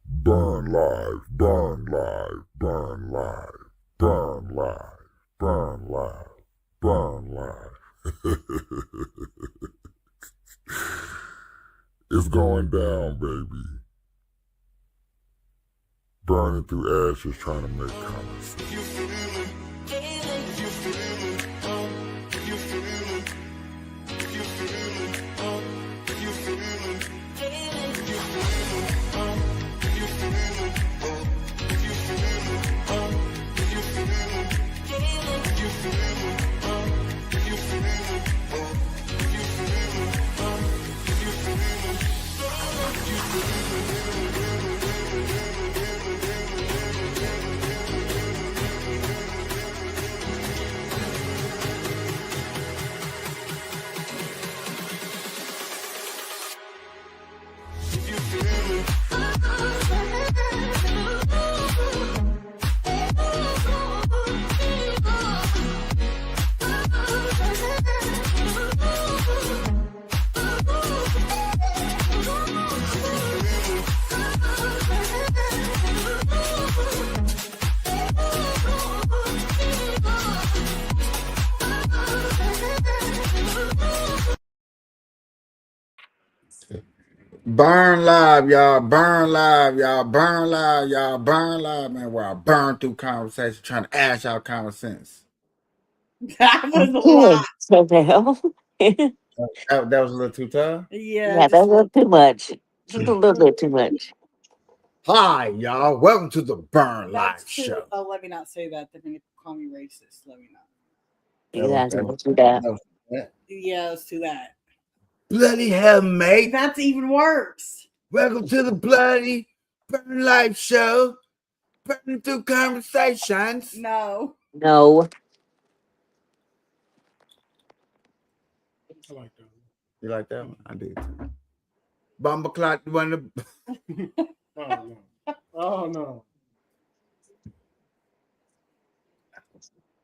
Burn live, burn live, burn live, burn live, burn live, burn live. It's going down, baby. Burning through ashes, trying to make comments. Burn live, y'all. Burn live, y'all. Burn live, y'all. Burn live, man. Where I burn through conversation, trying to ask y'all common sense. That was a lot. So the hell? That was a little too tough. Yeah, Yeah, that's a little too much. Just a little bit too much. Hi, y'all. Welcome to the Burn Live that's too. Show. Oh, let me not say that. Then people call me racist. Let me not. Exactly. Let's do that. Yeah, let's do that. Bloody hell, mate. That's even worse. Welcome to the Bloody Burn Live Show. Burning through conversations. No. No. I like that. You like that one? I did too. Bomber clock, you want to. Oh no. Oh no.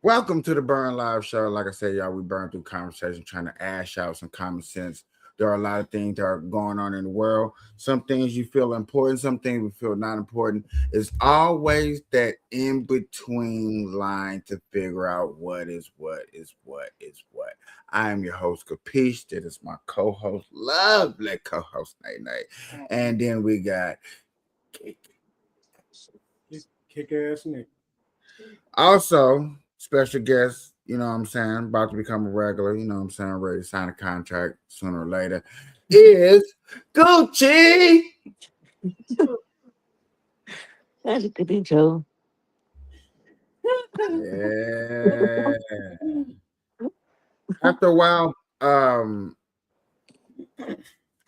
Welcome to the Burn Live Show. Like I said, y'all, we burn through conversation, trying to ash out some common sense. There are a lot of things that are going on in the world. Some things you feel important, some things we feel not important. It's always that in between line to figure out what is what is what is what. I am your host, Capiche. That is my co-host, lovely co-host, Nate. And then we got Kick ass Nick. also special guest, you know what I'm saying, about to become a regular, you know what I'm saying, ready to sign a contract sooner or later, is Gucci. That's a good intro. Yeah. After a while, I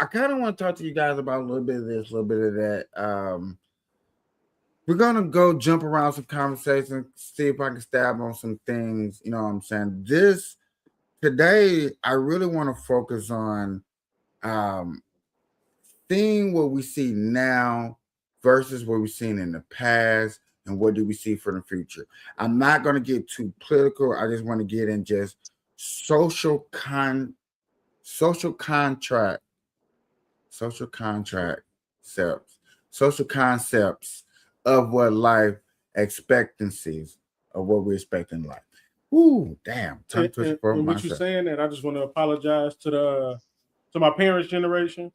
kind of want to talk to you guys about a little bit of this, a little bit of that. We're gonna go jump around some conversations, see if I can stab on some things, you know what I'm saying. Today, I really want to focus on seeing what we see now versus what we've seen in the past and what do we see for the future. I'm not going to get too political. I just want to get in just social contract social concepts of what life expectancies of what we expect in life. Ooh, damn. And what you're saying, and I just want to apologize to my parents' generation.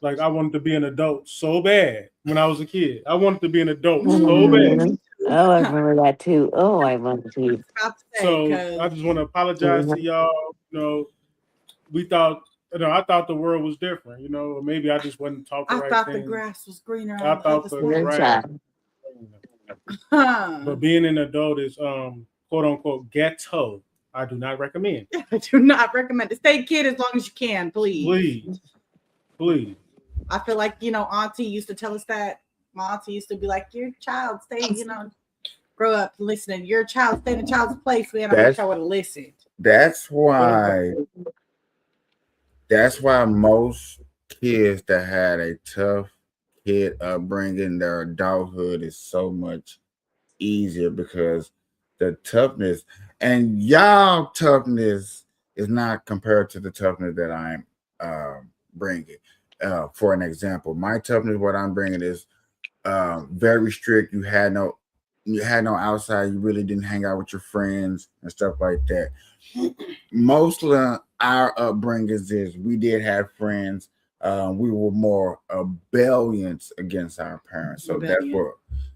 Like I wanted to be an adult so bad when I was a kid. I wanted to be an adult so bad. Oh, I remember that too. Oh, I remember too. So I just want to apologize to y'all. You know, I thought the world was different. You know, maybe I just wasn't talking. I thought the grass was greener. I thought the grass. But being an adult is quote unquote ghetto. I do not recommend. I do not recommend it. Stay kid as long as you can, please. Please. I feel like, Auntie used to tell us that. My auntie used to be like, your child, stay, grow up listening. Your child, stay in a child's place, man. I wish I would have listened. That's why most kids that had a tough kid upbringing, their adulthood is so much easier because the toughness and y'all toughness is not compared to the toughness that I'm bringing. For an example, my toughness, what I'm bringing is very strict. You had no outside. You really didn't hang out with your friends and stuff like that. Most of our upbringings is we did have friends. We were more rebellious against our parents. So that's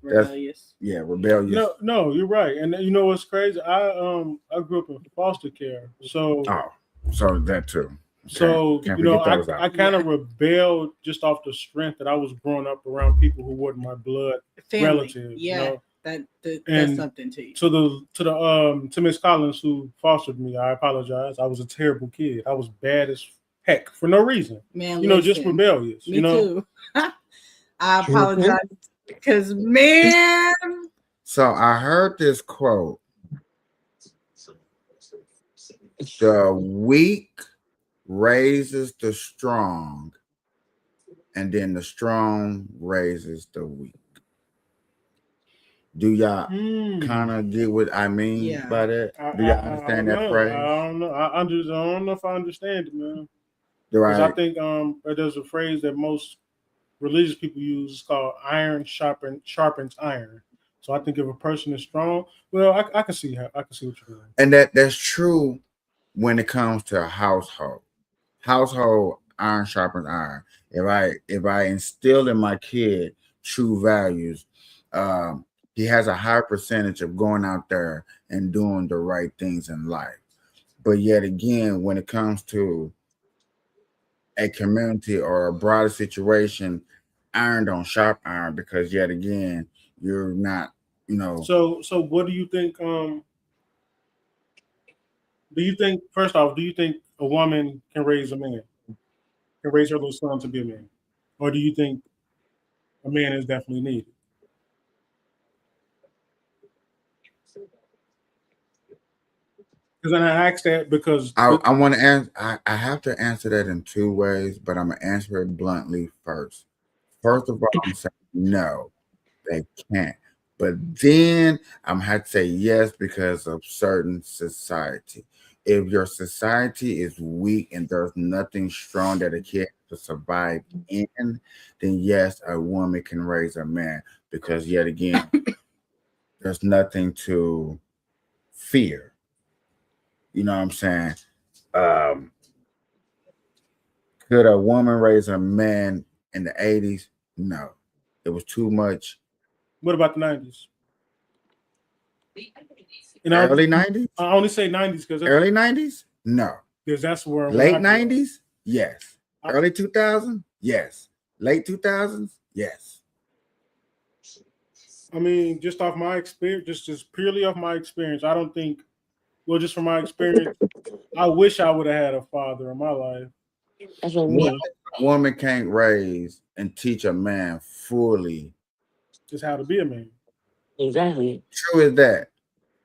rebellious. Rebellious. No, you're right. And you know what's crazy? I grew up in foster care, so that too. So I kind of rebelled just off the strength that I was growing up around people who weren't my blood relatives. Yeah, that's something to you. To Miss Collins who fostered me, I apologize. I was a terrible kid. I was bad as heck for no reason. Man, just rebellious. Me too. I apologize because man. So I heard this quote: "The weak raises the strong, and then the strong raises the weak." Do y'all kind of get what I mean by that? Do y'all understand that phrase? I don't know. I don't know if I understand it, man. Because I think there's a phrase that most religious people use. It's called "iron sharpens iron." So I think if a person is strong, well, I can see what you're doing. And that's true when it comes to a household. Household, iron sharpens iron. If I instill in my kid true values, he has a higher percentage of going out there and doing the right things in life. But yet again, when it comes to a community or a broader situation, iron don't sharp iron, because yet again, you're not, So what do you think? First off, do you think a woman can raise a man? Can raise her little son to be a man? Or do you think a man is definitely needed? Because I asked that because I want to answer. I have to answer that in two ways, but I'm gonna answer it bluntly first. First of all, I'm saying no, they can't. But then I'm gonna have to say yes because of certain society. If your society is weak and there's nothing strong that a kid to survive in, then yes, a woman can raise a man, because yet again, there's nothing to fear. You know what I'm saying? Could a woman raise a man in the 80s? No. It was too much. What about the 90s? Early 90s? I only say 90s because early 90s? No. Because that's where late 90s? Yes. Early 2000s? Yes. Late 2000s? Yes. I mean, just off my experience, just purely off my experience, I don't think. Well, just from my experience, I wish I would have had a father in my life. That's what I mean. A woman can't raise and teach a man fully just how to be a man. Exactly. True is that.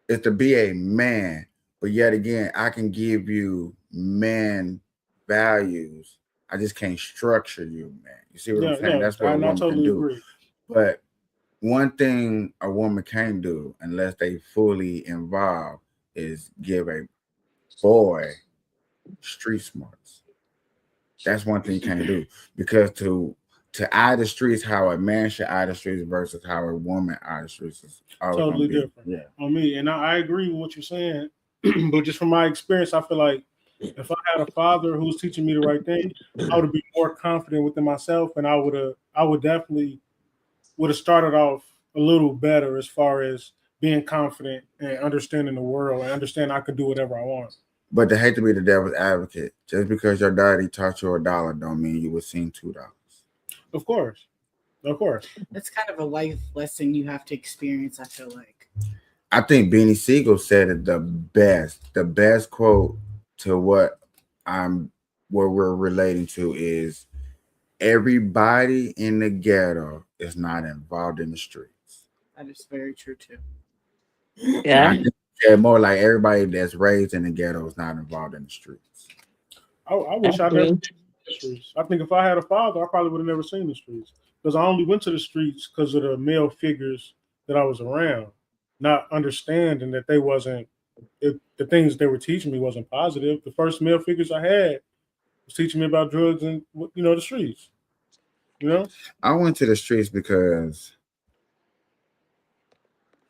It's to be a man. But yet again, I can give you man values. I just can't structure you, man. You see what I'm saying? That's what a woman can do. Agree. But one thing a woman can't do unless they fully involved is give a boy street smarts. That's one thing you can't do, because to eye the streets how a man should eye the streets versus how a woman eye the streets is totally different. On me, and I agree with what you're saying, but just from my experience, I feel like if I had a father who was teaching me the right thing, I would be more confident within myself, and I would definitely have started off a little better as far as being confident and understanding the world and understand I could do whatever I want. But to hate to be the devil's advocate, just because your daddy taught you $1 don't mean you would sing $2. Of course. That's kind of a life lesson you have to experience, I feel like. I think Beanie Siegel said it the best. The best quote to what we're relating to is, everybody in the ghetto is not involved in the streets. That is very true too. Yeah. More like everybody that's raised in the ghetto is not involved in the streets. I wish I never seen the streets. I think if I had a father, I probably would have never seen the streets, because I only went to the streets because of the male figures that I was around, not understanding that the things they were teaching me wasn't positive. The first male figures I had was teaching me about drugs and the streets. I went to the streets because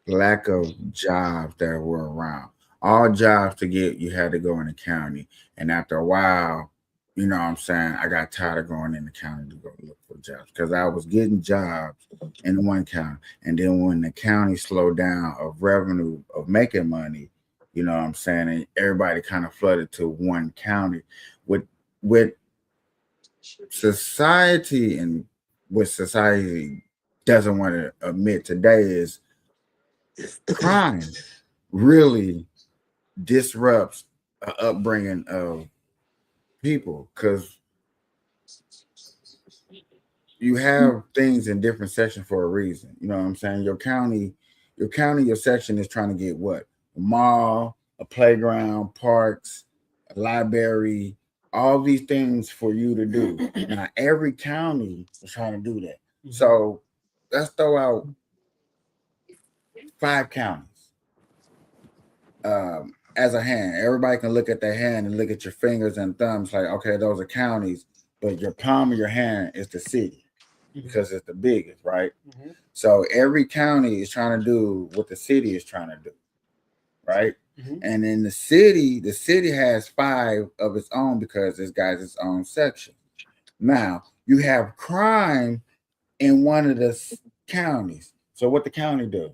lack of jobs that were around. All jobs to get, you had to go in the county. And after a while, you know what I'm saying, I got tired of going in the county to go look for jobs because I was getting jobs in one county. And then when the county slowed down of revenue of making money, you know what I'm saying, and everybody kind of flooded to one county with society, and what society doesn't want to admit today is crime really disrupts an upbringing of people, because you have things in different sections for a reason. You know what I'm saying? Your section is trying to get what? A mall, a playground, parks, a library, all these things for you to do. Now every county is trying to do that. So let's throw out 5 counties as a hand. Everybody can look at their hand and look at your fingers and thumbs like, okay, those are counties, but your palm of your hand is the city because it's the biggest, right? So every county is trying to do what the city is trying to do, right? And in the city has 5 of its own because it's got its own section. Now you have crime in one of the counties. So what the county do?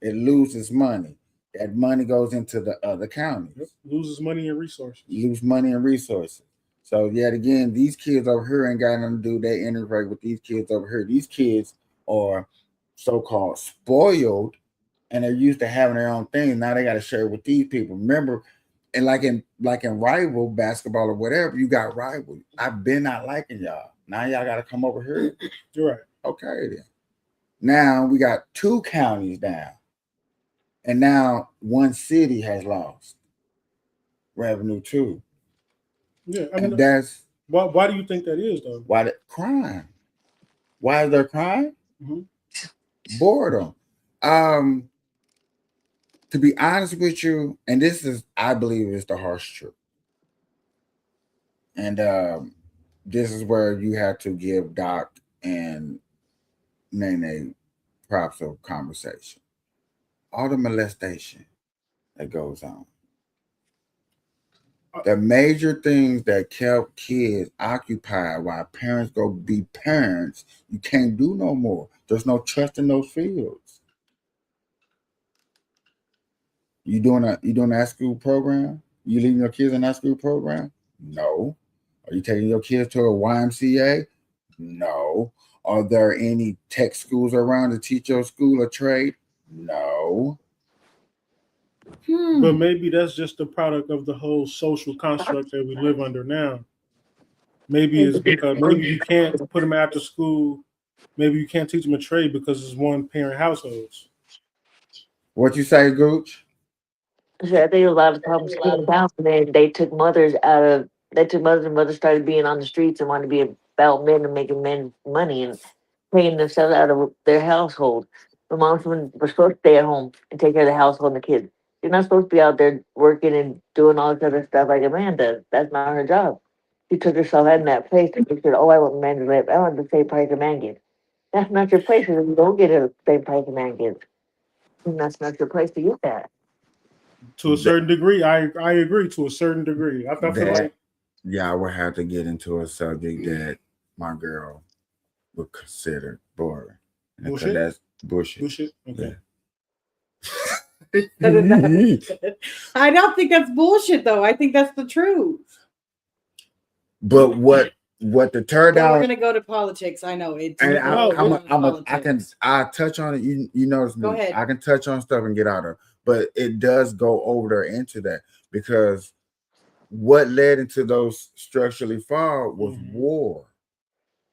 It loses money. That money goes into the other counties. Loses money and resources. Lose money and resources. So yet again, these kids over here ain't got nothing to do. They integrate with these kids over here. These kids are so-called spoiled, and they're used to having their own thing. Now they got to share with these people. Remember, and like in rival basketball or whatever, you got rival. I've been not liking y'all. Now y'all got to come over here. You're right. Okay then. Now we got 2 counties down. And now one city has lost revenue too. Yeah, and that's why do you think that is though? Why the crime? Why is there crime? Boredom. To be honest with you, and this is, I believe, is the harsh truth. And this is where you have to give Doc and Nene props of conversation. All the molestation that goes on. The major things that kept kids occupied while parents go be parents, you can't do no more. There's no trust in those fields. You doing an after-school program? You leaving your kids in that school program? No. Are you taking your kids to a YMCA? No. Are there any tech schools around to teach your school a trade? No. But maybe that's just the product of the whole social construct that we live under now. Maybe it's because maybe you can't put them after school. Maybe you can't teach them a trade because it's one parent households. What you say, Gooch? So I think a lot of problems came down when they took mothers and mothers started being on the streets and wanted to be about men and making men money and paying themselves out of their household. The moms were supposed to stay at home and take care of the household and the kids. You're not supposed to be out there working and doing all this other stuff like a man does. That's not her job. She took herself out in that place and she said, "Oh, I want men to live. I want the same price a man gets." That's not your place. If you don't get the same price a man gets, then that's not your place to get that. To a certain degree, I agree. To a certain degree, I feel like I would have to get into a subject that my girl would consider boring. Bullshit? That's bullshit. Bullshit. Okay. Yeah. I don't think that's bullshit though. I think that's the truth. But what the turn down? We're gonna go to politics. I know it. And I touch on it. You notice me. Go ahead. I can touch on stuff and get out of it, but it does go over there into that because what led into those structurally fall was war.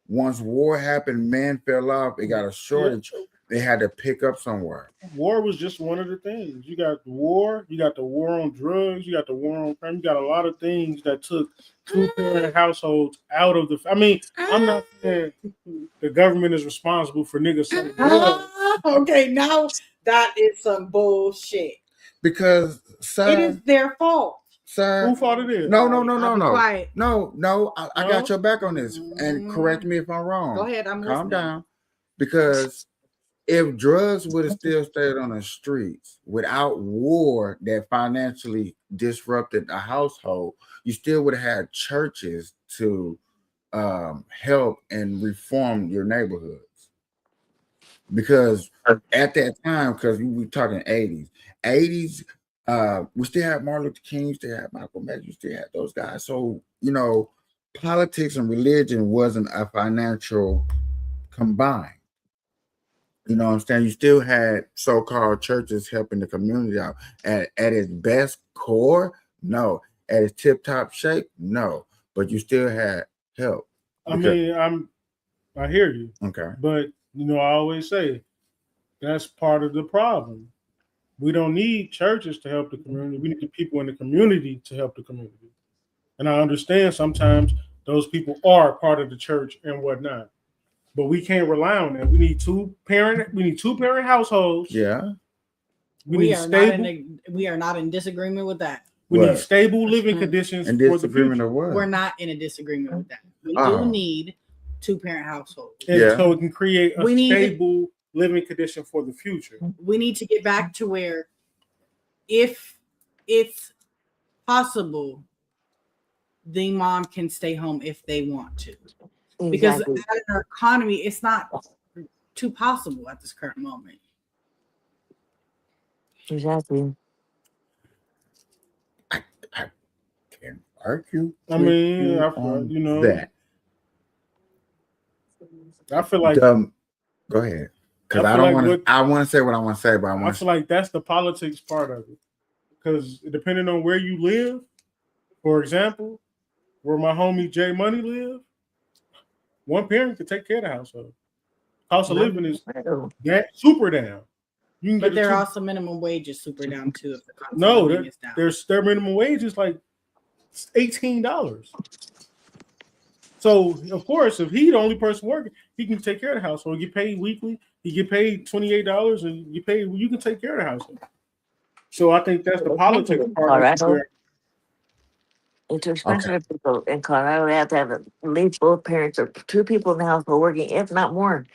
Once war happened, man fell off. It got a shortage. They had to pick up somewhere. War was just one of the things. You got the war. You got the war on drugs. You got the war on crime. You got a lot of things that took 2-parent households out of the. I mean, I'm not saying the government is responsible for niggas selling drugs. Okay, now that is some bullshit. Because, sir, it is their fault. sir. Who fault it is? No. Quiet. No. I got your back on this. And correct me if I'm wrong. Go ahead. I'm Calm listening. down. Because if drugs would have still stayed on the streets without war that financially disrupted the household, you still would have had churches to help and reform your neighborhoods. Because at that time, because we talking 80s, we still had Martin Luther King, we still had Malcolm X, we still had those guys. So, politics and religion wasn't a financial combined. You know what I'm saying? You still had so-called churches helping the community out. At its best core, no. At its tip-top shape, no. But you still had help. I hear you. Okay. But I always say that's part of the problem. We don't need churches to help the community. We need the people in the community to help the community. And I understand sometimes those people are part of the church and whatnot. But we can't rely on that. We need two parent households. Yeah. We are not in disagreement with that. We need stable living conditions and for the future. Of what? We're not in a disagreement with that. We do need 2-parent households. And so it can create a stable living condition for the future. We need to get back to where, if it's possible, the mom can stay home if they want to. Because in our economy, it's not too possible at this current moment. Exactly. I can't argue. I mean, that. I feel like go ahead. Because I want to say what I want to say, but I feel like that's the politics part of it. Because depending on where you live, for example, where my homie Jay Money live, one parent could take care of the household. Cost of living is super down. But there are also minimum wages super down too. If the cost of living is down. Their minimum wage is like $18. So of course, if he's the only person working, he can take care of the household. He get paid weekly. He get paid $28, and you can take care of the household. So I think that's the politics part of it. It's too expensive for people in Colorado. They have to have at least both parents or 2 people in the household working, if not more.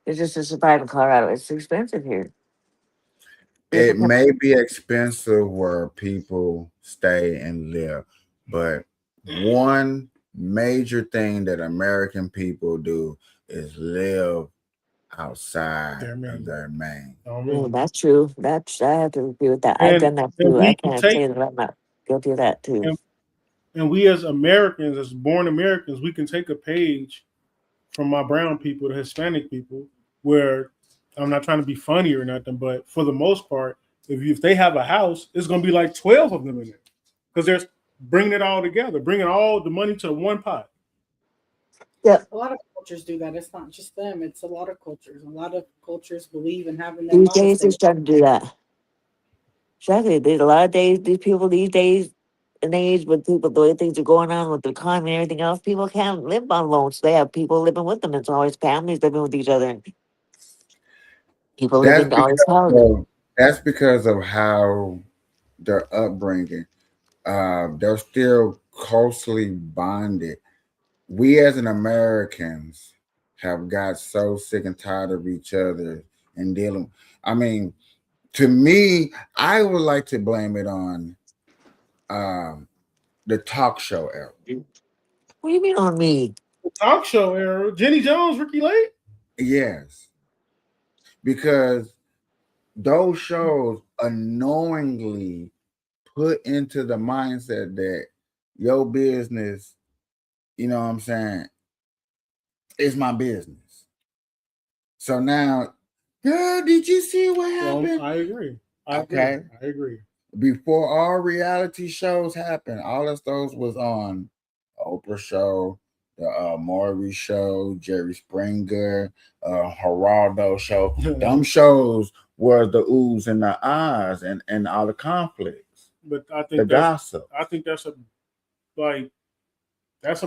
It's just to survive in Colorado. It's expensive here. It may be expensive where people stay and live, but one major thing that American people do is live outside of their main. That's true. I have to agree with that. I've done that too. I can't say that I'm not guilty of that too. And we as Americans, as born Americans, we can take a page from my brown people, the Hispanic people, where I'm not trying to be funny or nothing, but for the most part, if they have a house, it's going to be like 12 of them in it, because they're bringing it all together, bringing all the money to one pot. Yeah, a lot of cultures do that. It's not just them. It's a lot of cultures. A lot of cultures believe in having that. These days they're starting to do that. Exactly. There's a lot of days. These people these days, an age with people, the way things are going on with the economy and everything else, people can't live on loans. They have people living with them. It's always families living with each other. And people living all these houses. That's because of how their upbringing. They're still closely bonded. We as an Americans have got so sick and tired of each other and dealing. I mean, to me, I would like to blame it on the talk show era. What do you mean on me? The talk show era? Jenny Jones, Ricky Lake? Yes. Because those shows unknowingly put into the mindset that your business, you know what I'm saying, is my business. So now, girl, did you see what happened? I agree. I agree. Before all reality shows happened, all of those was on Oprah Show, the Maury Show, Jerry Springer, Geraldo Show. Them shows were the oohs and the ahs and all the conflicts. But I think gossip. I think that's a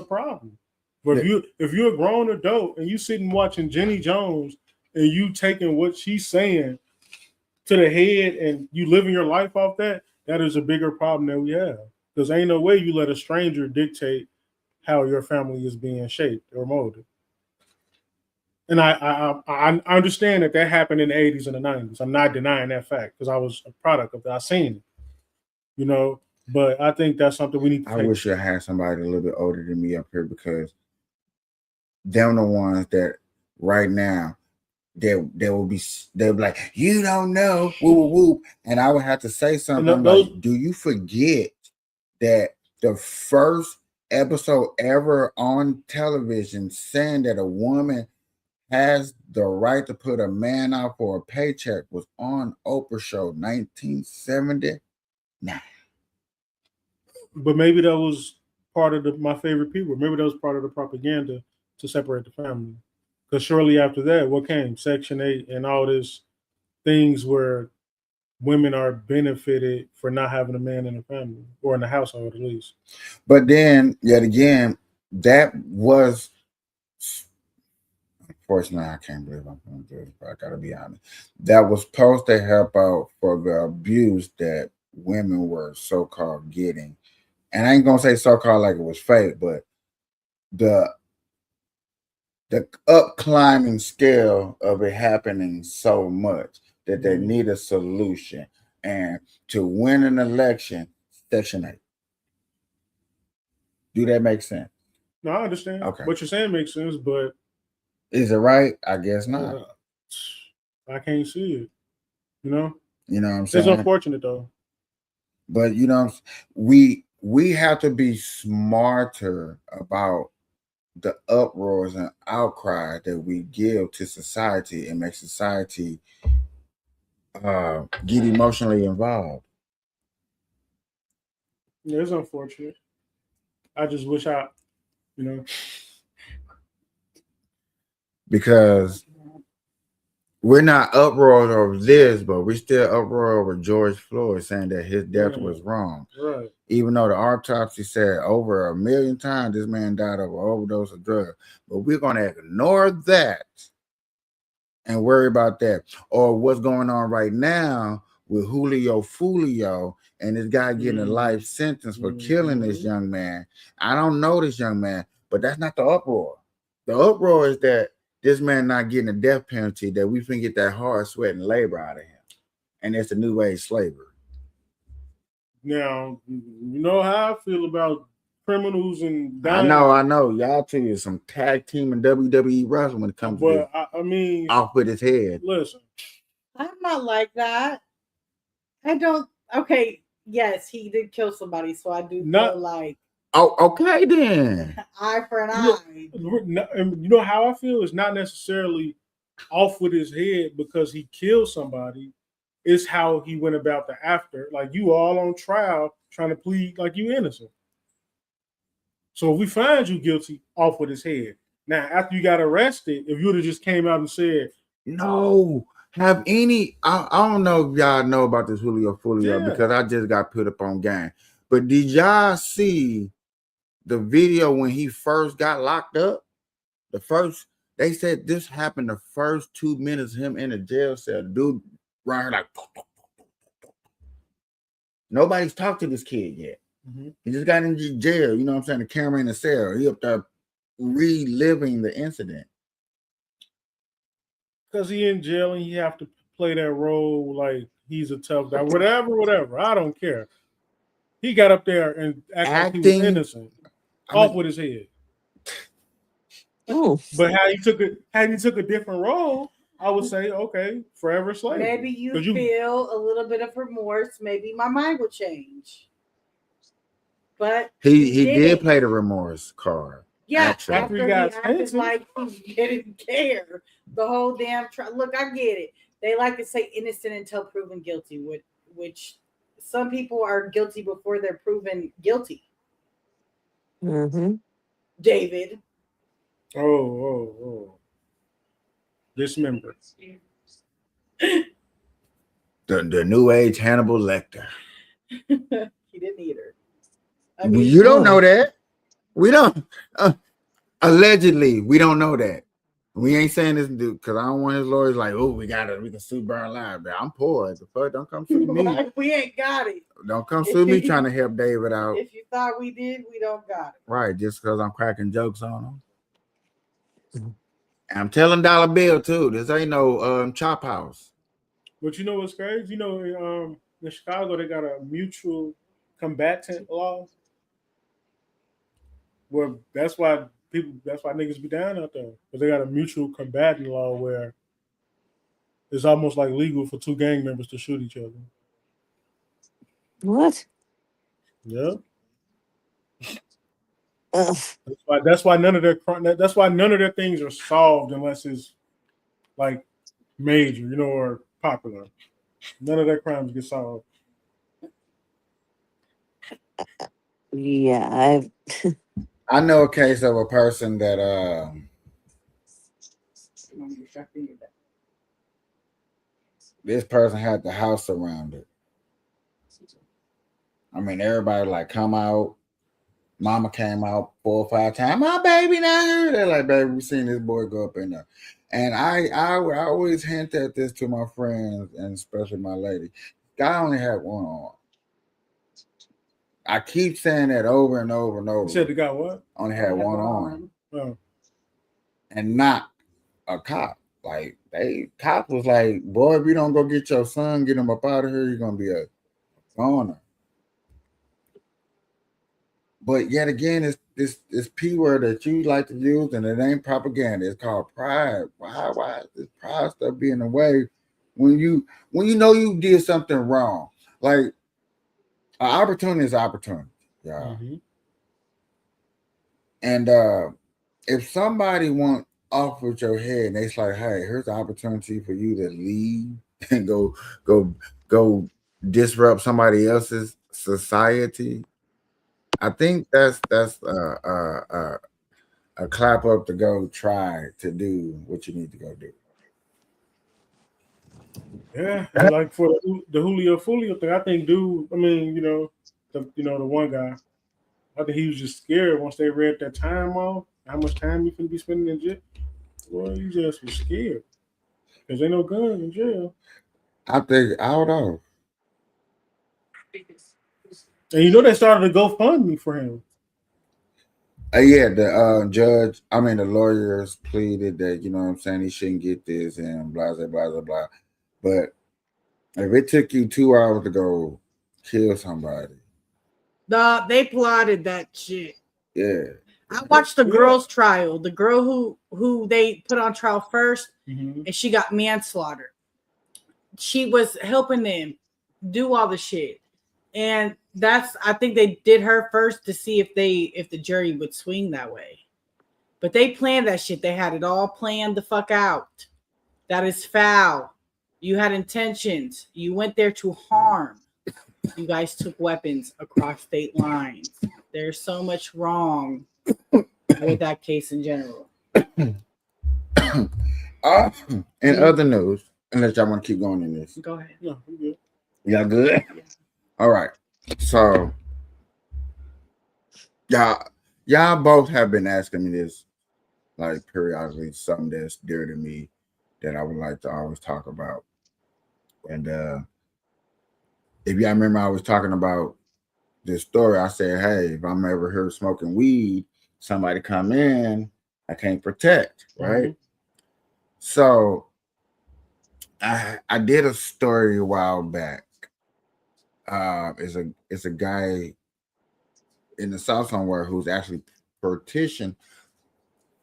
problem. But if you're a grown adult and you sitting watching Jenny Jones and you taking what she's saying to the head and you living your life off that, that is a bigger problem that we have. Because ain't no way you let a stranger dictate how your family is being shaped or molded. And I understand that happened in the 80s and the 90s. I'm not denying that fact because I was a product of that. I seen it, you know. But I think that's something we need to I take. wish I had somebody a little bit older than me up here because them the ones that right now they'll be like, you don't know, woo woo woo. And I would have to say something like, do you forget that the first episode ever on television saying that a woman has the right to put a man out for a paycheck was on Oprah Show 1979. But maybe that was part of my favorite people. Maybe that was part of the propaganda to separate the family. Because shortly after that, what came? Section 8 and all this things where women are benefited for not having a man in the family or in the household at least. But then, yet again, that was, unfortunately, I can't believe I'm going to do this, but I got to be honest. That was supposed to help out for the abuse that women were so-called getting. And I ain't going to say so-called like it was fake, but the up climbing scale of it happening so much that they need a solution. And to win an election, Section 8. Do that make sense? No, I understand. Okay. What you're saying makes sense, but is it right? I guess not. I can't see it. You know? You know what I'm saying? It's unfortunate though. But you know, we have to be smarter about the uproars and outcry that we give to society and make society get emotionally involved. Yeah, it's unfortunate. I just wish you know. Because we're not uproared over this, but we still uproar over George Floyd saying that his death was wrong. Right. Even though the autopsy said over 1 million times this man died of an overdose of drugs. But we're going to ignore that and worry about that. Or what's going on right now with Julio Fulio and this guy getting a life sentence for killing this young man. I don't know this young man, but that's not the uproar. The uproar is that this man not getting a death penalty, that we can get that hard sweat and labor out of him. And it's the new age slavery. Now, you know how I feel about criminals and dying. I know. Y'all two is some tag team and WWE wrestling when it comes to this. I mean, off with his head. Listen, I'm not like that. I don't. Okay, yes, he did kill somebody, so I do feel like. Oh, okay then. Eye for an eye. You know how I feel? It's not necessarily off with his head because he killed somebody. It's how he went about the after. Like, you all on trial trying to plead like you innocent. So if we find you guilty, off with his head. Now, after you got arrested, if you would have just came out and said, no, have any, I don't know if y'all know about this Julio Fulio because I just got put up on game. But did y'all see the video when he first got locked up? They said this happened the first 2 minutes of him in the jail cell. Dude right here like, nobody's talked to this kid yet. Mm-hmm. He just got into jail. You know what I'm saying? The camera in the cell. He up there reliving the incident. Because he in jail and he have to play that role like he's a tough guy. Whatever. I don't care. He got up there and acted like he was innocent. Off with his head. Ooh. But how he took a different role, I would say, okay, forever slave. Maybe you feel a little bit of remorse. Maybe my mind will change. But he did play the remorse card. Yeah, actually. after he acted like he didn't care the whole damn trial. Look, I get it. They like to say innocent until proven guilty, which some people are guilty before they're proven guilty. Mm-hmm. David. Oh. Dismember. The new age Hannibal Lecter. He didn't eat her. I mean, you don't know that. We don't. Allegedly, we don't know that. We ain't saying this dude because I don't want his lawyers like, oh, we can sue Burn Live. But I'm poor. The fuck, don't come sue me. We ain't got it. Don't come sue me trying to help David out. If you thought we did, we don't got it. Right, just because I'm cracking jokes on him. And I'm telling Dollar Bill too. This ain't no chop house. But you know what's crazy? You know, in Chicago they got a mutual combatant law. Well, that's why niggas be down out there. But they got a mutual combatant law where it's almost like legal for two gang members to shoot each other. What? Yeah. Ugh. That's why none of their things are solved unless it's like major, you know, or popular. None of their crimes get solved. Yeah, I know a case of a person that this person had the house surrounded. I mean, everybody like come out. Mama came out 4 or 5 times. My baby not here. They're like, baby, we seen this boy go up in there. And I always hint at this to my friends and especially my lady. Guy only had one arm. I keep saying that over and over and over. You said the guy what? Only had one arm. Oh. And not a cop. Like cop was like, boy, if you don't go get your son, get him up out of here, you're gonna be a goner. But yet again, it's this P word that you like to use, and it ain't propaganda. It's called pride. Why is this pride stuff being the way when you know you did something wrong? Like an opportunity is opportunity, y'all. Mm-hmm. And if somebody wants off with your head, and it's like, hey, here's an opportunity for you to leave and go disrupt somebody else's society. I think that's a clap up to go try to do what you need to go do. Yeah, and like for the Julio thing, I think dude, I mean, the one guy, I think he was just scared once they read that time off, how much time you finna be spending in jail. Well, you just was scared. Because ain't no guns in jail. I think, I don't know. And you know they started a GoFundMe for him. Yeah, the lawyers pleaded that, you know what I'm saying, he shouldn't get this and blah, blah, blah, blah, blah. But if it took you 2 hours to go kill somebody. They plotted that shit. Yeah. I watched the girl's trial. The girl who they put on trial first, and she got manslaughter. She was helping them do all the shit. And I think they did her first to see if the jury would swing that way. But they planned that shit. They had it all planned the fuck out. That is foul. You had intentions. You went there to harm. You guys took weapons across state lines. There's so much wrong with that case in general. In other news, unless y'all want to keep going in this. Go ahead. Yeah, I'm good. Y'all good? Yeah. All right. So y'all both have been asking me this like periodically, something that's dear to me that I would like to always talk about. And if y'all remember, I was talking about this story. I said, hey, if I'm ever here smoking weed, somebody come in, I can't protect, right? So I did a story a while back. It's a guy in the South somewhere who's actually petitioned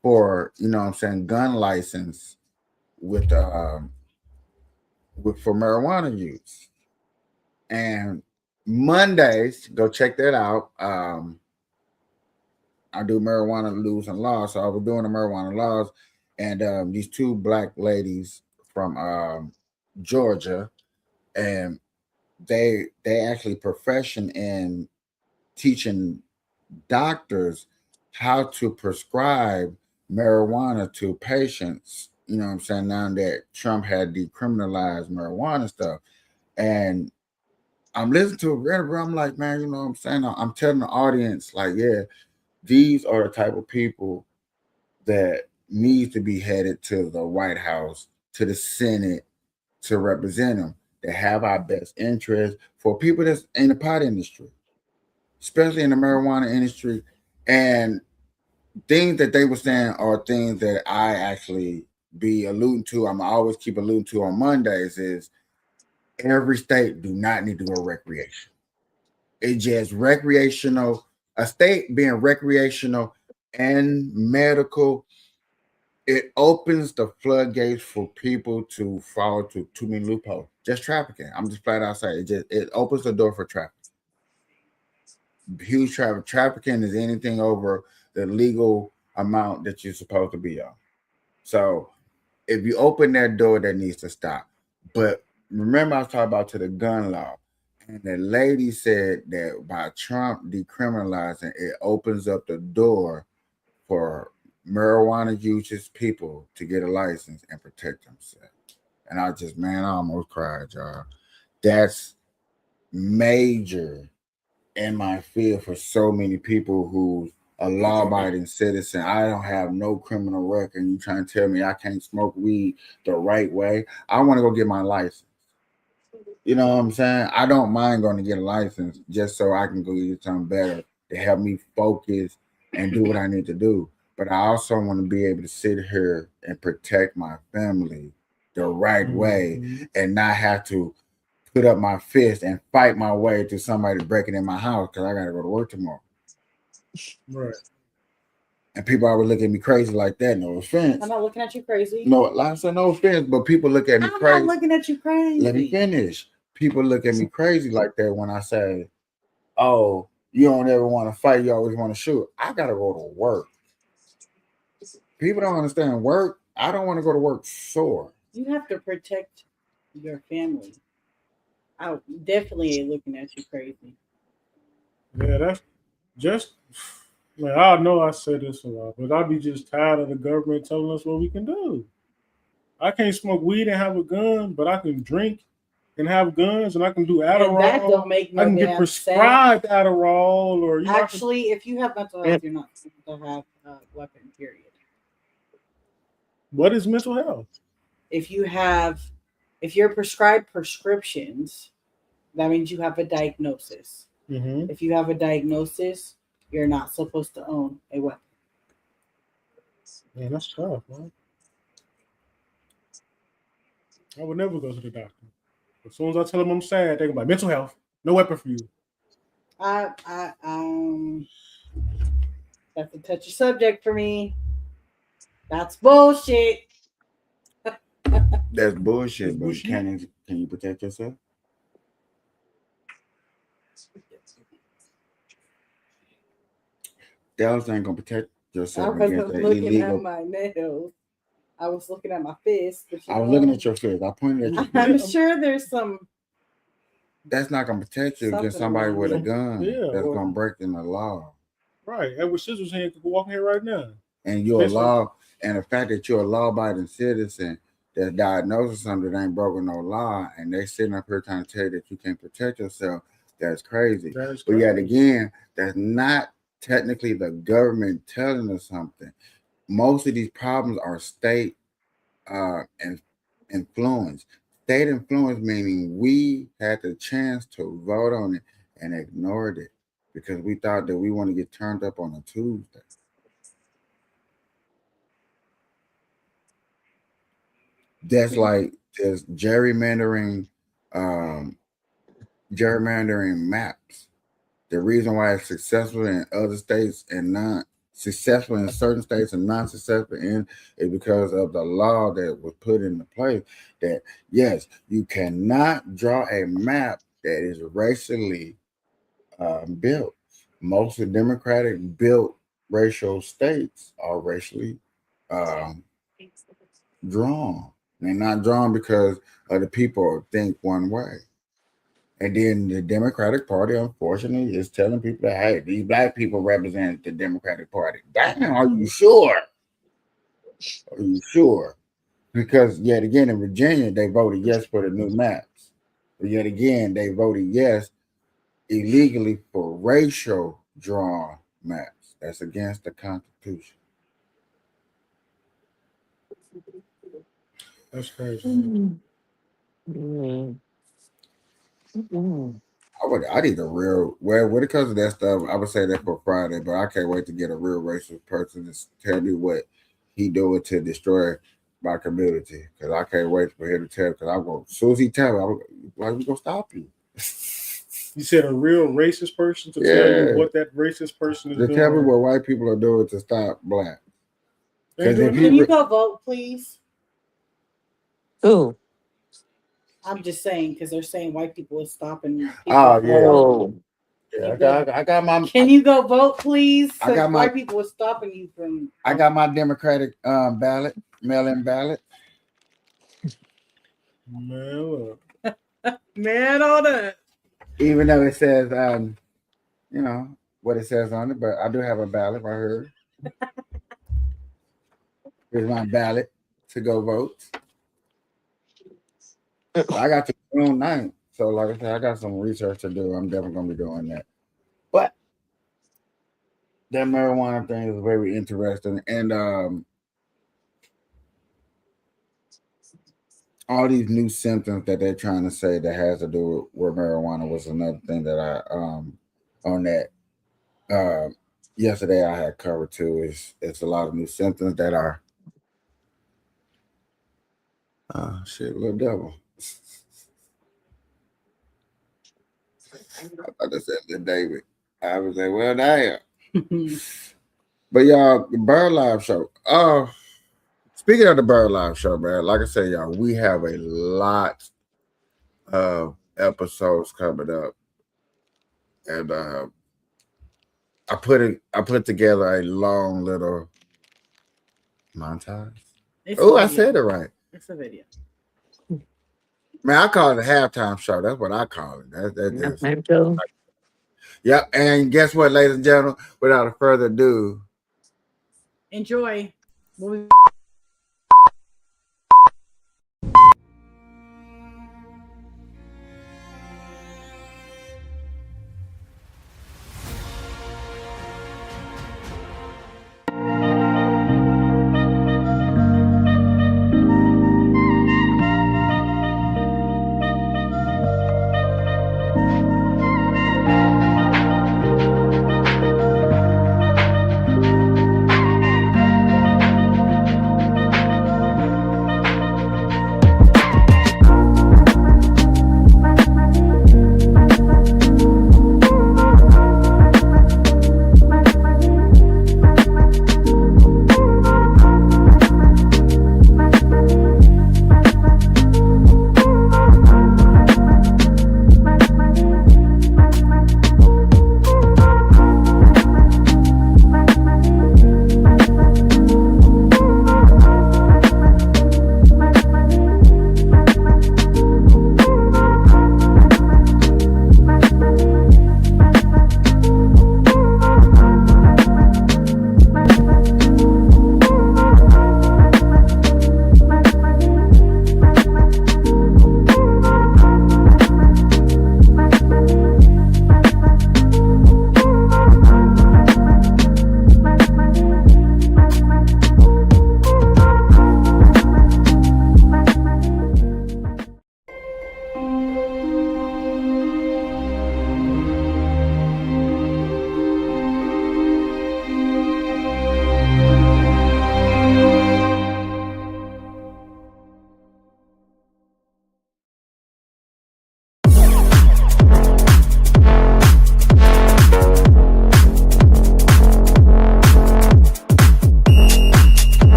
for, you know what I'm saying, gun license with for marijuana use. And Mondays, go check that out. I do marijuana laws and laws. So I was doing the marijuana laws, and these two black ladies from Georgia, and they actually profession in teaching doctors how to prescribe marijuana to patients. You know what I'm saying? Now that Trump had decriminalized marijuana stuff, and I'm listening to it, I'm like, man, you know what I'm saying? I'm telling the audience, like, yeah, these are the type of people that needs to be headed to the White House, to the Senate, to represent them, to have our best interest for people that's in the pot industry, especially in the marijuana industry. And things that they were saying are things that I actually be alluding to. I'm always keep alluding to on Mondays is every state do not need to go recreation. It's just recreational. A state being recreational and medical, it opens the floodgates for people to fall to too many loopholes. Just trafficking. I'm just flat out saying it opens the door for trafficking. Huge trafficking is anything over the legal amount that you're supposed to be on. So if you open that door, that needs to stop. But remember, I was talking about to the gun law, and the lady said that by Trump decriminalizing, it opens up the door for marijuana users people to get a license and protect themselves. And I just, man, I almost cried, y'all. That's major in my field for so many people who's a law-abiding citizen. I don't have no criminal record. And you trying to tell me I can't smoke weed the right way? I want to go get my license. You know what I'm saying? I don't mind going to get a license just so I can go get something better to help me focus and do what I need to do. But I also want to be able to sit here and protect my family the right way and not have to put up my fist and fight my way to somebody breaking in my house because I got to go to work tomorrow. Right. And people always look at me crazy like that. No offense. I'm not looking at you crazy. No, like I said, no offense, but people look at me crazy. I'm not looking at you crazy. Let me finish. People look at me crazy like that when I say, oh, you don't ever want to fight, you always want to shoot. I got to go to work. People don't understand work. I don't want to go to work sore. You have to protect your family. I definitely ain't looking at you crazy. Yeah, that's just, man, I know I say this a lot, but I be just tired of the government telling us what we can do. I can't smoke weed and have a gun, but I can drink and have guns, and I can do Adderall. And that don't make no I can get damn prescribed Adderall, or you actually, if you have mental health, you're not supposed to have a weapon. Period. What is mental health? If you're prescribed prescriptions, that means you have a diagnosis. Mm-hmm. If you have a diagnosis, you're not supposed to own a weapon. Man, that's tough, man. I would never go to the doctor. As soon as I tell them I'm sad, they go like mental health, no weapon for you. That's a touchy subject for me. That's bullshit. That's bullshit, It's but bullshit. Can you protect yourself? Dallas ain't gonna protect I yourself wasn't against that looking illegal. at my nails. I was looking at my fist. But I was looking at your fist. I pointed at your fist. I'm sure there's some. That's not gonna protect you against Something somebody wrong with a with gun that's or- gonna break in the law. Right. Edward Scissors hand could walk in here right now. And you're a Basically. law, and the fact that you're a law-abiding citizen that's diagnosed with something that ain't broken no law, and they sitting up here trying to tell you that you can't protect yourself, that's crazy. That is But yet crazy. again, that's not technically the government telling us something. Most of these problems are state and influence. State influence meaning we had the chance to vote on it and ignored it because we thought that we want to get turned up on a Tuesday. That's like there's gerrymandering maps. The reason why it's successful in other states and not successful in certain states and not successful in is because of the law that was put into place that yes, you cannot draw a map that is racially built. Most of the Democratic built racial states are racially drawn. They're not drawn because other people think one way. And then the Democratic Party, unfortunately, is telling people that, hey, these black people represent the Democratic Party. Damn, are you sure? Are you sure? Because yet again, in Virginia, they voted yes for the new maps. But yet again, they voted yes illegally for racial drawn maps. That's against the Constitution. That's crazy. Mm. Mm. Mm. I need a real well when it comes to that stuff. I would say that for Friday, but I can't wait to get a real racist person to tell me what he doing to destroy my community. Because I can't wait for him to tell. Because I'm going. As soon as he tell me, I'm we gonna stop you. You said a real racist person to tell you what that racist person is to doing. tell me what white people are doing to stop black. Can you go vote, please? Who? I'm just saying because they're saying white people are stopping. People Oh yeah. Oh. Yeah, I got my. Can you go vote, please? I got my. White people are stopping you from. I got my Democratic ballot, mail-in ballot. Man, look. Man, all that. Even though it says, you know what it says on it, but I do have a ballot right here. Here's my ballot to go vote. So I got to June 9th. So like I said, I got some research to do. I'm definitely gonna be doing that. But that marijuana thing is very interesting, and all these new symptoms that they're trying to say that has to do with marijuana was another thing that I on that yesterday I had covered too. It's a lot of new symptoms that are shit, little devil. I just said little David. I was like, well, damn. But y'all, the Bird Live show. Speaking of the Bird Live show, man, like I said, y'all, we have a lot of episodes coming up, and I put together a long little montage. Oh, I said it right. It's a video. Man, I call it a halftime show. That's what I call it. That's Halftime. Yep. And guess what, ladies and gentlemen? Without further ado, enjoy.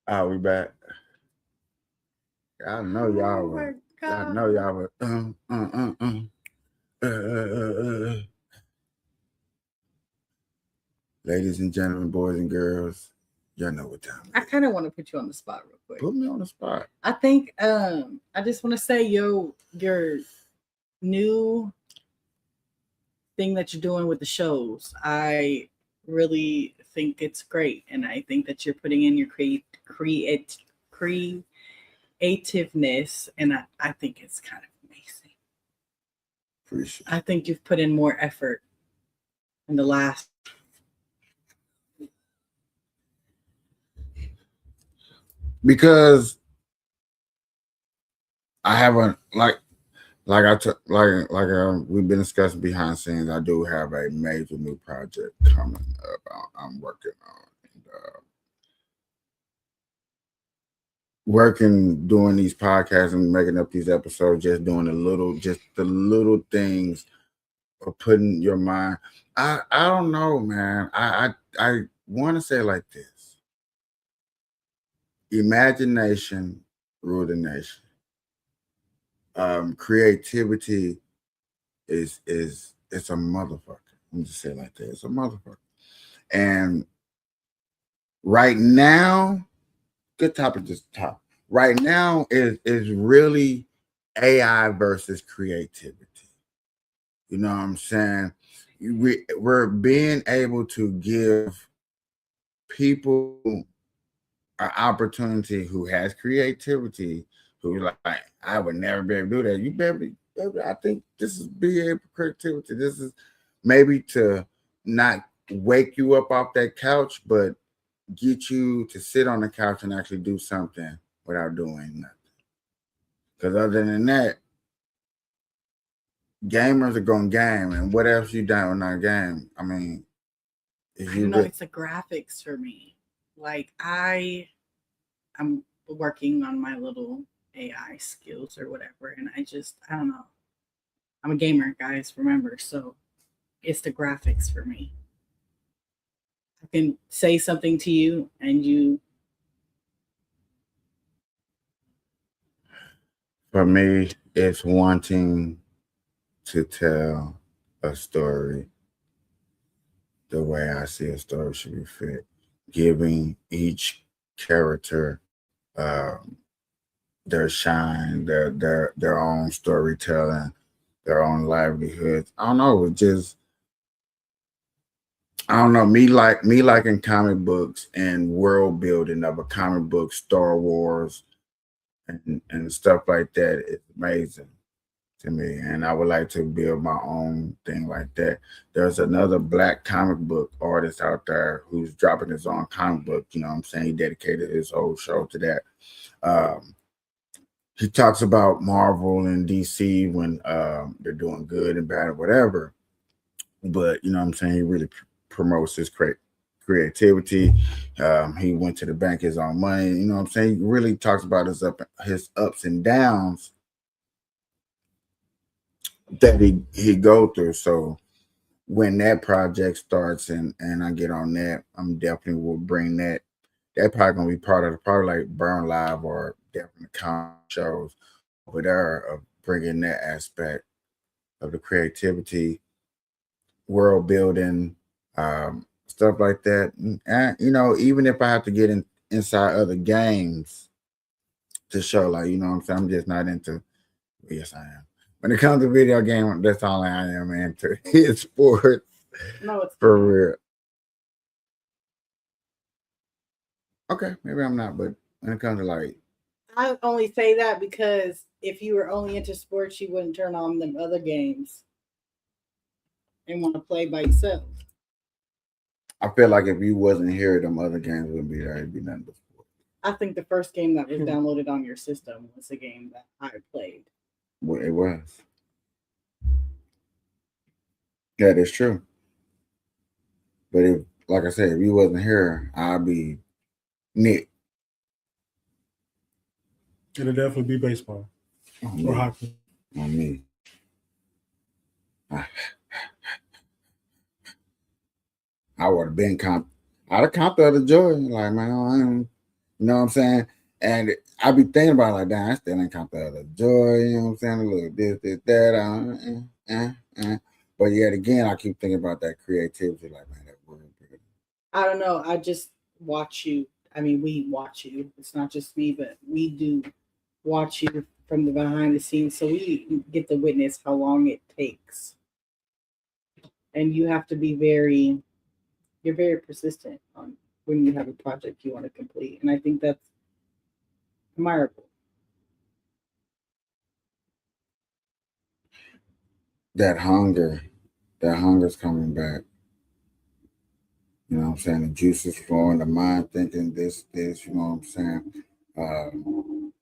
Oh, we back. I know y'all Oh my were. I God. know y'all were. Ladies and gentlemen, boys and girls, y'all know what time. I kind of want to put you on the spot real quick. Put me on the spot. I think I just want to say your new thing that you're doing with the shows. I really think it's great, and I think that you're putting in your creativeness, and I think it's kind of amazing. Appreciate it. I think you've put in more effort in the last. Because I haven't we've been discussing behind the scenes. I do have a major new project coming up. I'm working on. Doing these podcasts and making up these episodes, just doing the little things of putting your mind. I don't know, man. I want to say it like this: imagination rule the nation. Creativity is it's a motherfucker. Let me just say it like that. It's a motherfucker. And right now, good topic, just top. Right now is really AI versus creativity. You know what I'm saying? We're being able to give people an opportunity who has creativity, who like, I would never be able to do that. You better, I think this is being able creativity. This is maybe to not wake you up off that couch, but get you to sit on the couch and actually do something without doing nothing. Because other than that, gamers are going to game, and what else you done with that game? I mean, I don't know. It's the graphics for me. Like I'm working on my little AI skills or whatever, and I don't know. I'm a gamer, guys. Remember, so it's the graphics for me. I can say something to you, and you. For me, it's wanting to tell a story the way I see a story should be fit, giving each character their shine, their own storytelling, their own livelihoods. I don't know, I don't know. Me liking comic books and world building of a comic book, Star Wars, and stuff like that is amazing to me, and I would like to build my own thing like that. There's another black comic book artist out there who's dropping his own comic book. You know what I'm saying? He dedicated his whole show to that. He talks about Marvel and DC when they're doing good and bad or whatever. But you know what I'm saying? He really promotes his creativity. He went to the bank his own money. You know what I'm saying? He really talks about his ups and downs that he go through. So when that project starts and I get on that, I'm definitely will bring that. That probably gonna be part of the probably like Burn Live or definitely comic shows over there of bringing that aspect of the creativity, world building, stuff like that. And you know, even if I have to get inside other games to show, like, you know what I'm saying, I'm just not into. Yes, I am. When it comes to video game, that's all I am into. It's sports. No, it's for real. Okay, maybe I'm not, but when it comes to like, I only say that because if you were only into sports, you wouldn't turn on them other games and want to play by yourself. I feel like if you wasn't here, them other games wouldn't be there. It'd be nothing but sports. I think the first game that was downloaded on your system was a game that I played. Well, it was. Yeah, that's true. But if, like I said, if you wasn't here, I'd be Nick. It'll definitely be baseball or hockey. On me. I would have been I'd count the other joy. Like, man, I ain't, you know what I'm saying? And I be thinking about it like, damn, I still ain't count the other joy. You know what I'm saying? A little this, that. But yet again, I keep thinking about that creativity. Like, man, that word. I don't know. I just watch you. I mean, we watch you. It's not just me, but we do watch you from the behind the scenes, so we get to witness how long it takes. And you have to be you're very persistent on when you have a project you want to complete, and I think that's admirable. That hunger's coming back. You know what I'm saying? The juices flowing, the mind thinking this, you know what I'm saying?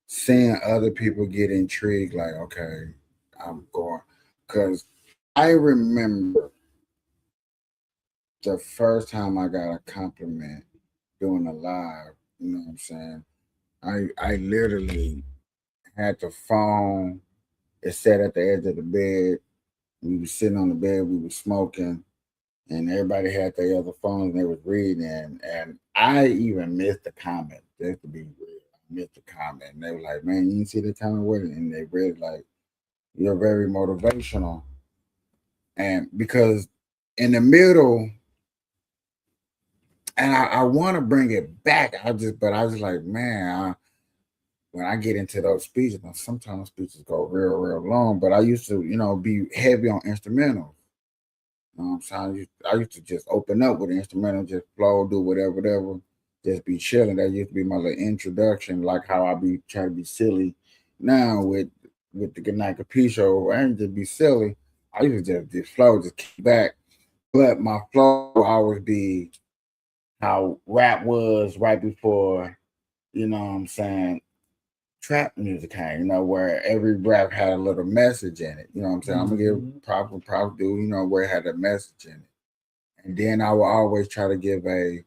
Seeing other people get intrigued, like, okay, I'm going. Because I remember the first time I got a compliment doing a live, you know what I'm saying? I literally had the phone, it sat at the edge of the bed. We were sitting on the bed, we were smoking, and everybody had their other phones and they was reading, and I even missed the comment. Just to be real, I missed the comment. And they were like, man, you didn't see the comment with it? And they read like, you're very motivational. And because in the middle, and I want to bring it back, but I was like, man, when I get into those speeches, sometimes speeches go real long, but I used to, be heavy on instrumentals. You know what I'm saying? I used to just open up with an instrumental, just flow, do whatever, just be chilling. That used to be my little introduction, like how I be trying to be silly now with the Good Night Lfe Show. I ain't just be silly. I used to just flow, just kick back. But my flow will always be how rap was right before, you know what I'm saying, trap music came, where every rap had a little message in it. You know what I'm saying? I'm gonna give proper due, where it had a message in it. And then I will always try to give a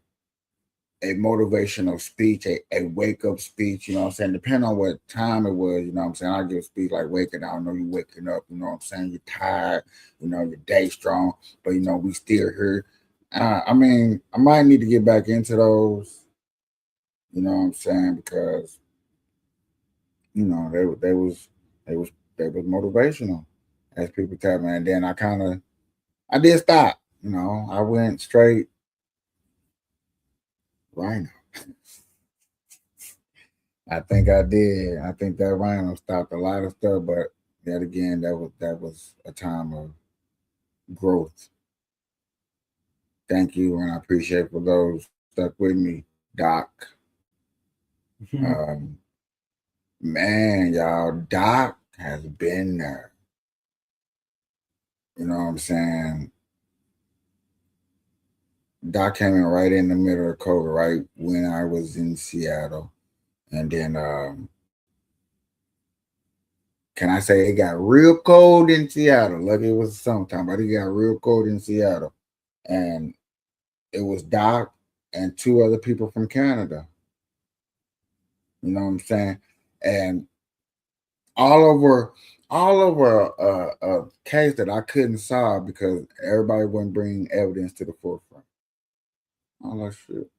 motivational speech, a wake up speech, you know what I'm saying? Depending on what time it was, you know what I'm saying? I'll give a speech like waking up. I know you waking up, you know what I'm saying? You're tired, your day strong, but we still here. I mean, I might need to get back into those, you know what I'm saying? Because, they was motivational, as people tell me. And then I did stop, I went straight rhino. I think I did. I think that rhino stopped a lot of stuff, but yet again, that was a time of growth. Thank you, and I appreciate for those stuck with me, Doc. Um, man, y'all, Doc has been there. You know what I'm saying? Doc came in right in the middle of COVID, right when I was in Seattle. And then, can I say it got real cold in Seattle? Lucky it was summertime, but it got real cold in Seattle. And it was Doc and two other people from Canada. You know what I'm saying? And all over a case that I couldn't solve because everybody wouldn't bring evidence to the forefront. All that shit.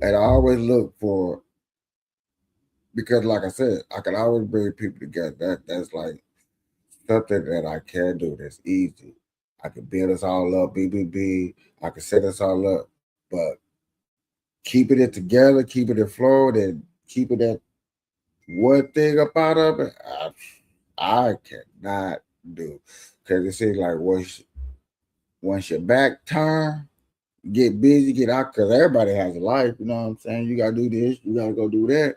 And I always look for, because like I said, I can always bring people together. That's like something that I can do that's easy. I could build us all up, BBB. I could set us all up, but keeping it together, keeping it flowed, and keeping that one thing up out of it, I cannot do. Because it seems like once your back turn, get busy, get out, because everybody has a life, you know what I'm saying? You got to do this, you got to go do that.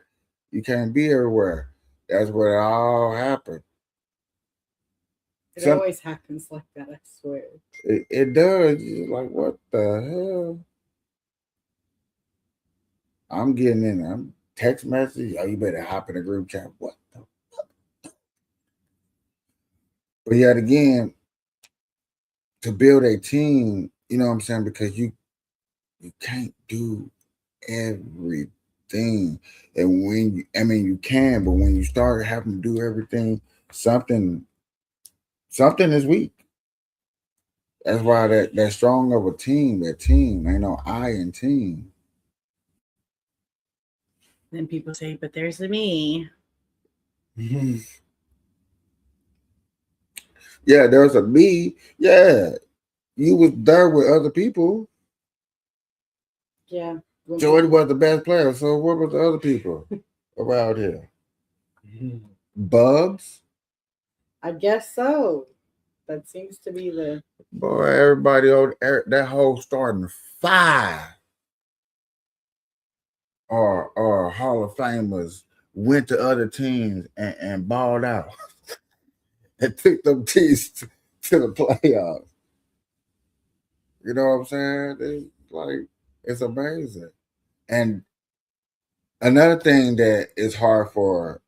You can't be everywhere. That's where it all happened. It always happens like that, I swear. It does. You're like, what the hell? I'm getting in there. Text message. Oh, you better hop in a group chat. What the fuck? But yet again, to build a team, you know what I'm saying? Because you can't do everything. And you can, but when you start having to do everything, something is weak. That's why that strong of a team, that team, ain't no I in team. Then people say, but there's the me. Yeah, there's a me. Yeah, you was there with other people. Yeah. Jordy was the best player. So what was the other people around here? Bubs? I guess so. That seems to be the Boy, everybody on that whole starting five or Hall of Famers went to other teams and balled out and took them teams to the playoffs. You know what I'm saying? It's amazing. And another thing that is hard for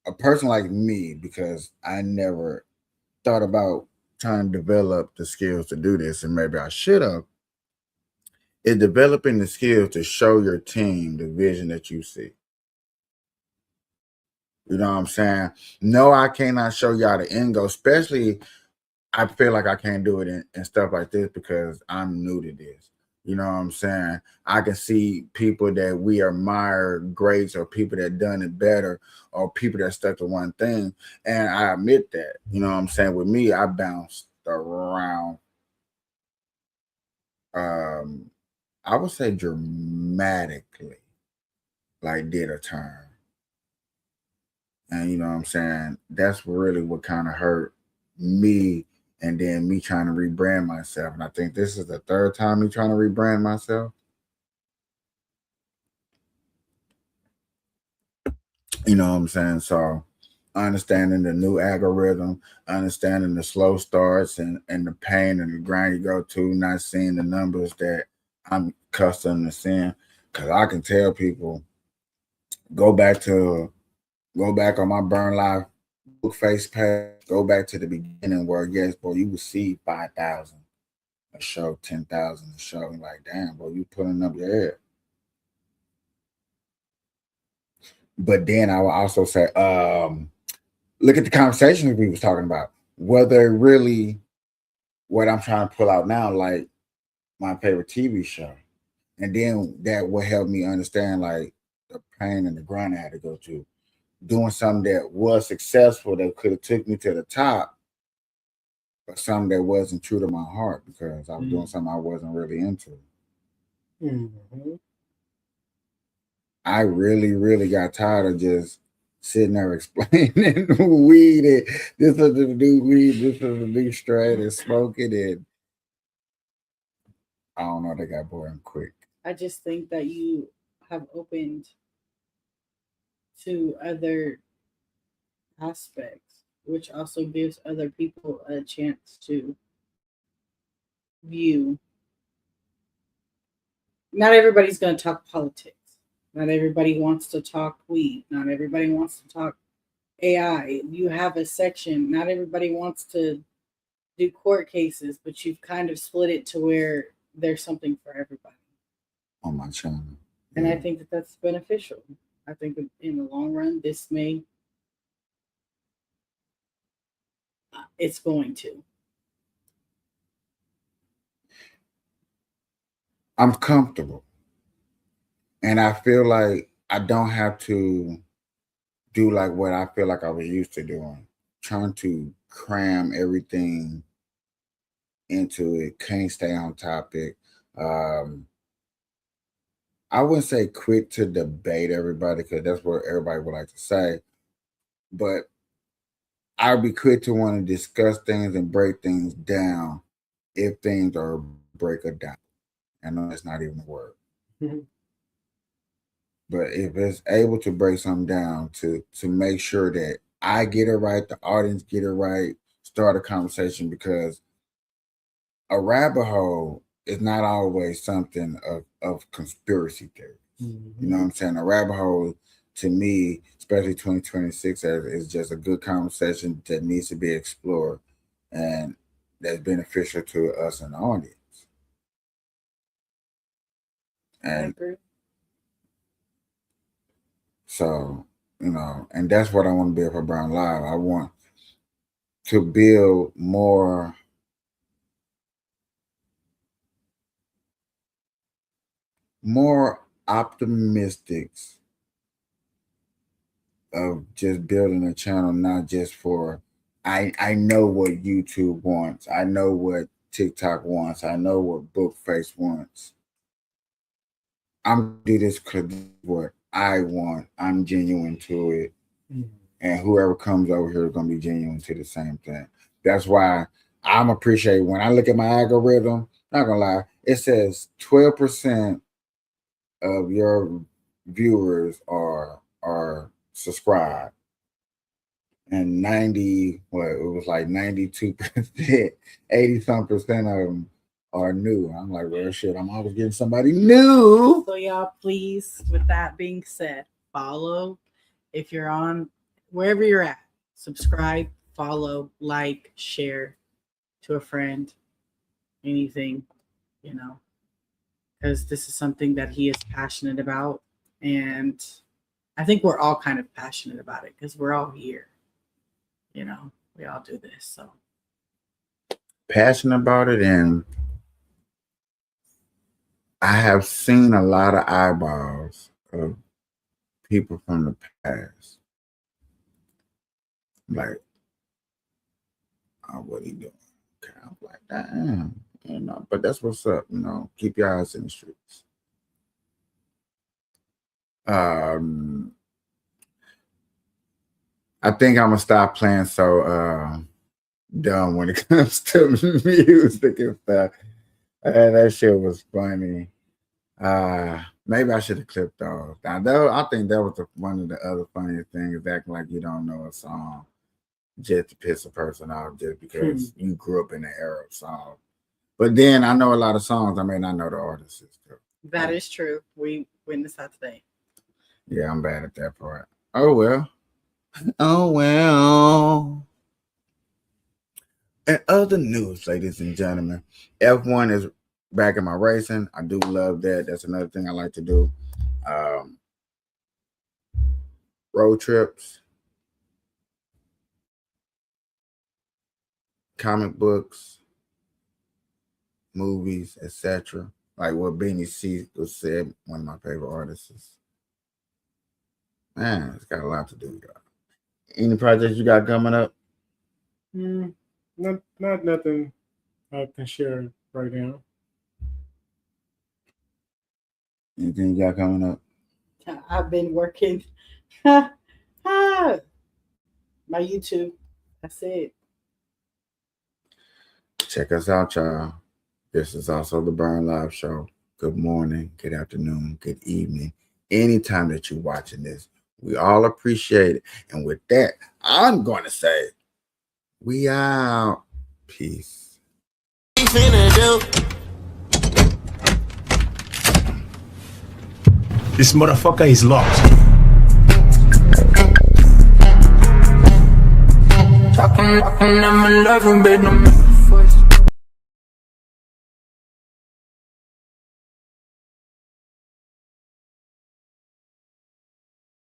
a person like me, because I never thought about trying to develop the skills to do this, and maybe I should have, is developing the skills to show your team the vision that you see. You know what I'm saying? No, I cannot show y'all the end goal, especially I feel like I can't do it in stuff like this because I'm new to this. You know what I'm saying? I can see people that we admire greats or people that done it better or people that stuck to one thing. And I admit that. You know what I'm saying? With me, I bounced around I would say dramatically, like did a turn. And you know what I'm saying? That's really what kind of hurt me, and then me trying to rebrand myself. And I think this is the third time me trying to rebrand myself. You know what I'm saying? So understanding the new algorithm, understanding the slow starts and the pain and the grind you go to, not seeing the numbers that I'm accustomed to seeing. Cause I can tell people, go back on my Burn Live book face page, go back to the beginning where yes, boy, you would see 5,000 a show, 10,000 a show. And like, damn, boy, you pulling up your head. But then I will also say, look at the conversations we was talking about. Whether really what I'm trying to pull out now, like my favorite TV show. And then that will help me understand like the pain and the grind I had to go through. Doing something that was successful that could have took me to the top, but something that wasn't true to my heart because I was doing something I wasn't really into. I really, really got tired of just sitting there explaining weed. And this is the new weed. This is the new strain and smoking it. I don't know. They got boring quick. I just think that you have opened to other aspects, which also gives other people a chance to view. Not everybody's going to talk politics. Not everybody wants to talk weed. Not everybody wants to talk AI. You have a section. Not everybody wants to do court cases, but you've kind of split it to where there's something for everybody on my channel. And I think that that's beneficial. I think that in the long run, this may, it's going to. I'm comfortable. And I feel like I don't have to do like what I feel like I was used to doing, trying to cram everything into it, can't stay on topic. I wouldn't say quick to debate everybody because that's what everybody would like to say, but I'd be quick to want to discuss things and break things down if things are break it down. I know that's not even a word. But if it's able to break something down to make sure that I get it right, the audience get it right, start a conversation, because a rabbit hole is not always something of conspiracy theory. You know what I'm saying? A rabbit hole to me, especially 2026, is just a good conversation that needs to be explored and that's beneficial to us and the audience. And so, you know, and that's what I want to build for Brown Live. I want to build more more optimistic of just building a channel, not just for I know what YouTube wants. I know what TikTok wants. I know what Bookface wants. I'm gonna do this because what I want. I'm genuine to it. And whoever comes over here is gonna be genuine to the same thing. That's why I'm appreciate when I look at my algorithm, not gonna lie, it says 12% of your viewers are subscribed. And 90, what it was like 92%, 80-some% of them are new. I'm like, well, shit, I'm always getting somebody new. So y'all, please, with that being said, follow. If you're on wherever you're at, subscribe, follow, like, share to a friend, anything, you know, because this is something that he is passionate about. And I think we're all kind of passionate about it because we're all here. You know, we all do this. So Passionate about it, and I have seen a lot of eyeballs of people from the past. Like, oh, what he doing? Okay, I'm like, damn, you know, but that's what's up, you know. Keep your eyes in the streets. I think I'm gonna stop playing so dumb when it comes to music and stuff. That shit was funny. Maybe I should have clipped those. I think that was one of the other funniest things, acting like you don't know a song just to piss a person off just because you grew up in the era of songs. But then I know a lot of songs I may not know the artists too. that is true. We witnessed that today. Yeah, I'm bad at that part. Oh well. Oh well. And other news, ladies and gentlemen, F1 is back in my racing. I do love that. That's another thing I like to do. Road trips, comic books, movies, etc. Like what Beanie C said, one of my favorite artists. Man, it's got a lot to do, y'all. Any projects you got coming up? Not nothing I can share right now. Anything you got coming up? I've been working my YouTube. That's it. Check us out, y'all. This is also the Burn Live Show. Good morning, good afternoon, good evening. Anytime that you're watching this, we all appreciate it. And with that, I'm going to say, we out. Peace. This motherfucker is locked. Talking, I'm in love, baby.